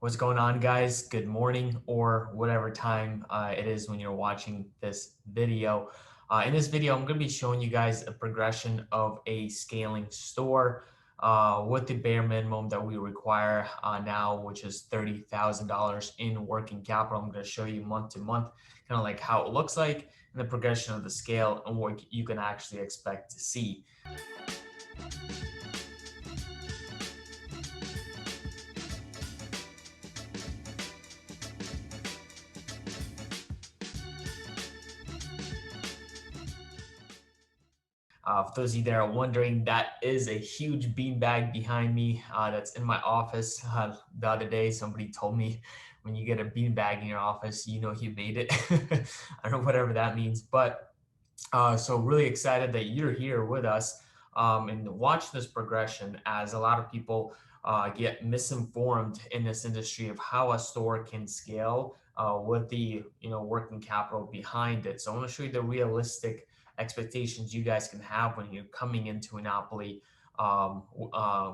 What's going on, guys? Good morning or whatever time it is when you're watching this video. In this video, I'm going to be showing you guys a progression of a scaling store with the bare minimum that we require now, which is $30,000 in working capital. I'm going to show you month to month, kind of like how it looks like and the progression of the scale and what you can actually expect to see. For those of you that are wondering, that is a huge beanbag behind me that's in my office. The other day, somebody told me when you get a beanbag in your office, you know you made it. I don't know, whatever that means. But so really excited that you're here with us and watch this progression as a lot of people get misinformed in this industry of how a store can scale with the working capital behind it. So I want to show you the realistic expectations you guys can have when you're coming into Enopoly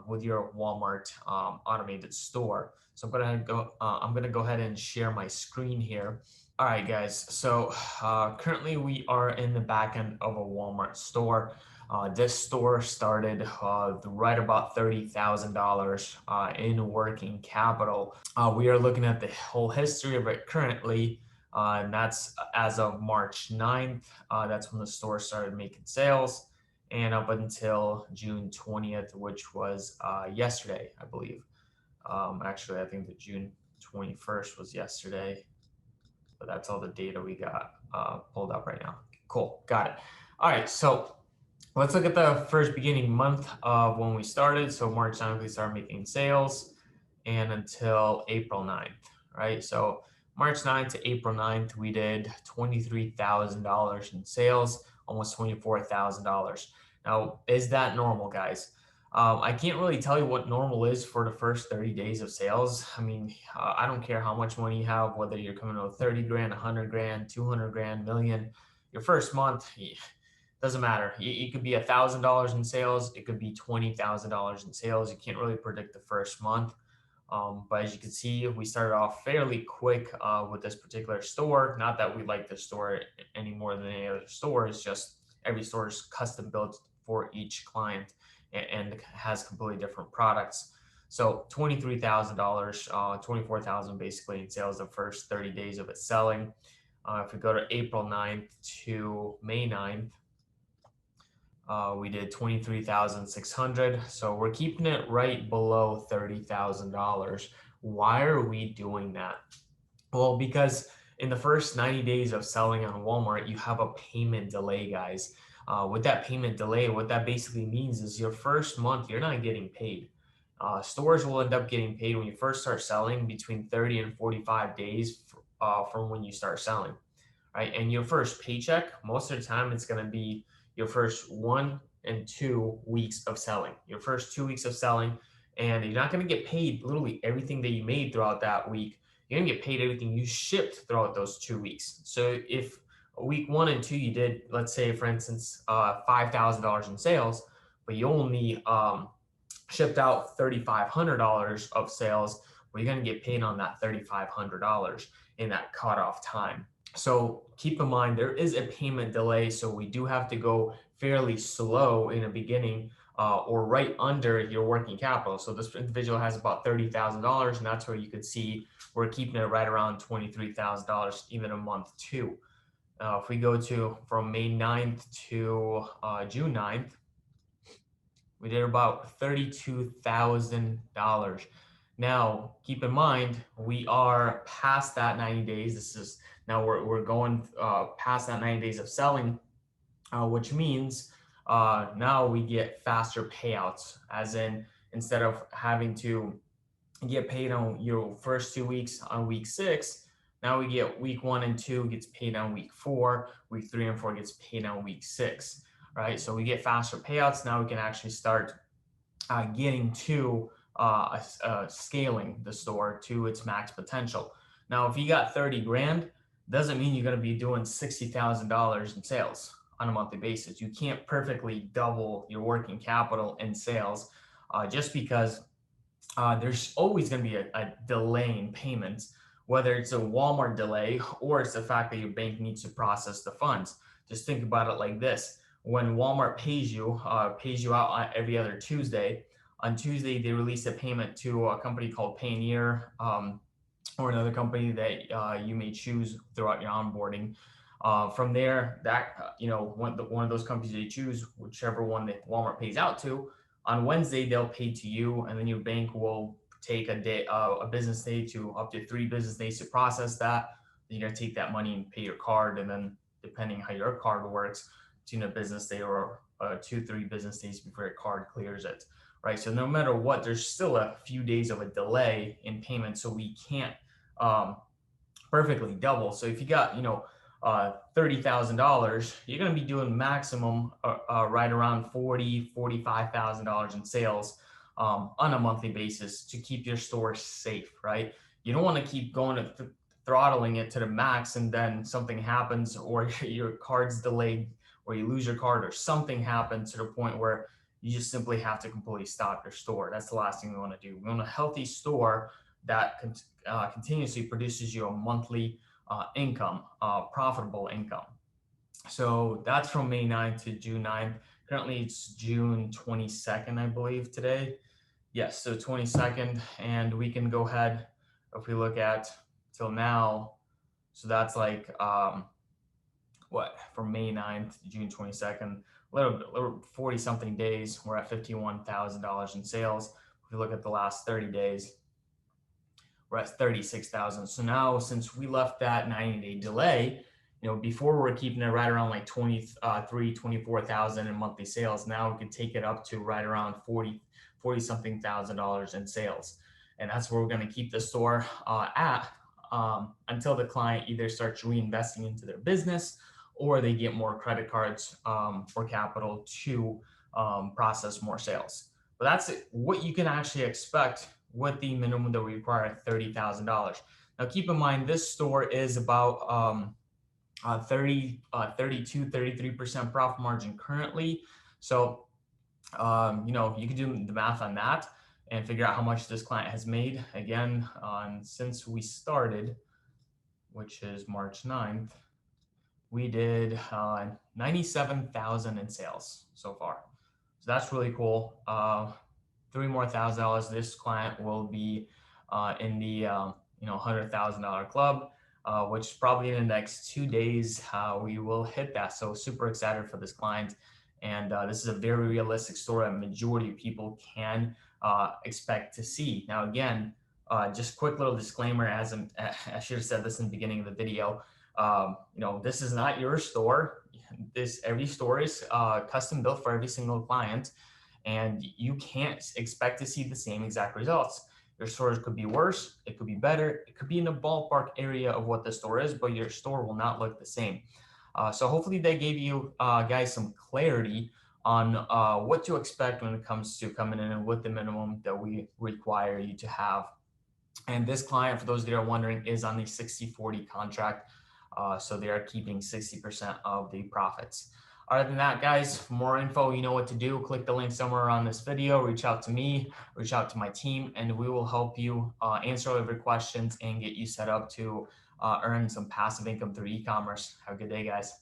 with your Walmart automated store. So I'm gonna go ahead and share my screen here. All right, guys. So currently we are in the back end of a Walmart store. This store started right about $30,000 in working capital. We are looking at the whole history of it currently, and that's as of March 9th. That's when the store started making sales, and up until June 20th, which was yesterday, I believe. Actually, I think the June 21st was yesterday, but that's all the data we got pulled up right now. Cool, got it. All right, so let's look at the first beginning month of when we started. So March 9th, we started making sales and until April 9th, right? So March 9th to April 9th, we did $23,000 in sales, almost $24,000. Now, is that normal, guys? I can't really tell you what normal is for the first 30 days of sales. I mean, I don't care how much money you have, whether you're coming with 30 grand, 100 grand, 200 grand, million. Your first month, doesn't matter. It could be $1,000 in sales. It could be $20,000 in sales. You can't really predict the first month. But as you can see, we started off fairly quick with this particular store. Not that we like this store any more than any other store. It's just every store is custom built for each client and has completely different products. So $23,000, 24,000 basically in sales the first 30 days of it selling. If we go to April 9th to May 9th, we did 23,600. So we're keeping it right below $30,000. Why are we doing that? Well, because in the first 90 days of selling on Walmart, you have a payment delay, guys. With that payment delay, what that basically means is your first month, you're not getting paid. Stores will end up getting paid when you first start selling between 30 and 45 days from when you start selling, right? And your first paycheck, most of the time, it's going to be your first 1 and 2 weeks of selling. Your first 2 weeks of selling, and you're not going to get paid literally everything that you made throughout that week. You're going to get paid everything you shipped throughout those 2 weeks. So if week 1 and 2 you did, let's say for instance, $5,000 in sales, but you only shipped out $3,500 of sales, well, you're going to get paid on that $3,500 in that cutoff time. So keep in mind, there is a payment delay. So we do have to go fairly slow in the beginning or right under your working capital. So this individual has about $30,000, and that's where you could see we're keeping it right around $23,000 even a month too. If we go to from May 9th to June 9th, we did about $32,000. Now, keep in mind, we are past that 90 days. This is now we're going past that 90 days of selling, which means now we get faster payouts, as in instead of having to get paid on your first 2 weeks on week 6, now we get week 1 and 2 gets paid on week 4, week 3 and 4 gets paid on week 6, right? So we get faster payouts. Now we can actually start getting to scaling the store to its max potential. Now, if you got 30 grand, doesn't mean you're going to be doing $60,000 in sales on a monthly basis. You can't perfectly double your working capital in sales just because there's always going to be a delay in payments, whether it's a Walmart delay or it's the fact that your bank needs to process the funds. Just think about it like this: when Walmart pays you out every other Tuesday. On Tuesday, they release a payment to a company called Payoneer, or another company that you may choose throughout your onboarding. From there, that one of those companies that you choose, whichever one that Walmart pays out to, on Wednesday they'll pay to you, and then your bank will take a business day to up to 3 business days to process that. Then you're gonna take that money and pay your card, and then depending how your card works, between a business day or 2-3 business days before your card clears it. Right. So no matter what, there's still a few days of a delay in payment, so we can't um, perfectly double. So if you got, $30,000, you're going to be doing maximum right around $45,000 in sales on a monthly basis to keep your store safe, right? You don't want to keep going to throttling it to the max and then something happens or your card's delayed or you lose your card or something happens to the point where you just simply have to completely stop your store. That's the last thing we want to do. We want a healthy store that continuously produces you a monthly income, profitable income. So that's from May 9th to June 9th. Currently, it's June 22nd, I believe, today. Yes, so 22nd. And we can go ahead, if we look at till now, so that's like, from May 9th to June 22nd, little 40 something days, we're at $51,000 in sales. If we look at the last 30 days, we're at 36,000. So now, since we left that 90-day delay, before we are keeping it right around like 24,000 in monthly sales. Now we can take it up to right around 40 something thousand dollars in sales. And that's where we're going to keep the store at until the client either starts reinvesting into their business or they get more credit cards or capital to process more sales. But that's what you can actually expect with the minimum that we require at $30,000. Now, keep in mind, this store is about 33% profit margin currently. So, you can do the math on that and figure out how much this client has made. Again, since we started, which is March 9th, we did 97,000 in sales so far. So that's really cool. $3 more $1,000. This client will be in the $100,000 club, which probably in the next 2 days we will hit that. So super excited for this client, and this is a very realistic story. A majority of people can expect to see. Now, again, just quick little disclaimer, as I should have said this in the beginning of the video. This is not your store. Every store is custom built for every single client, and you can't expect to see the same exact results. Your stores could be worse, it could be better, it could be in the ballpark area of what the store is, but your store will not look the same. So hopefully they gave you guys some clarity on what to expect when it comes to coming in and with the minimum that we require you to have. And this client, for those that are wondering, is on the 60-40 contract. So they are keeping 60% of the profits. Other than that, guys, for more info, you know what to do. Click the link somewhere around this video, reach out to me, reach out to my team, and we will help you answer all of your questions and get you set up to earn some passive income through e-commerce. Have a good day, guys.